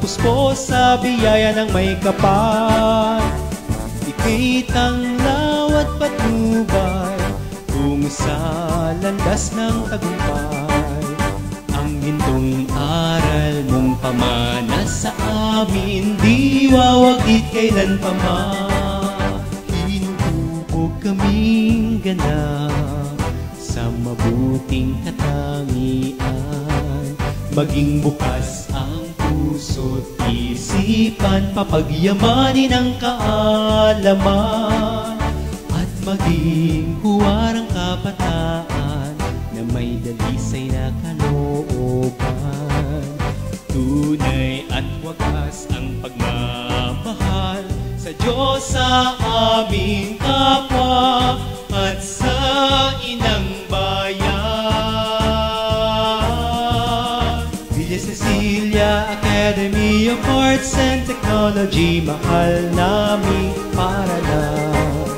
puspos sa biyaya ng may kapal. Ika'y tanglaw at patnubay, tungo sa landas ng tagumpay. Ang gintong aral mong pamana sa amin, di wawagit kailan pa man. Hinubog kaming ganap sa mabuting katangian. Maging bukas ang puso't isipan, papagyamanin ang kaalaman, at maging huwarang kabataan na may dalisay na kalooban. Tunay at wagas ang pagmamahal sa Diyos, sa aming kapwa, at sa inang bayan. Villa Cecilia Academy of Arts and Technology, mahal namin paaralan.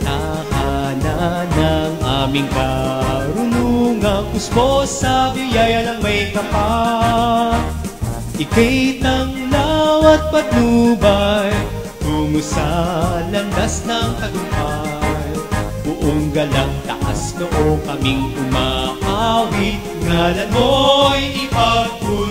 Tahanan ng aming karunungang, puspos sa biyaya ng may kapal. Ika'y tanglaw at patnubay, tungo sa landas ng tagumpay. Buong galang taas noo kaming umahawit, ngalan mo'y ipagpuli.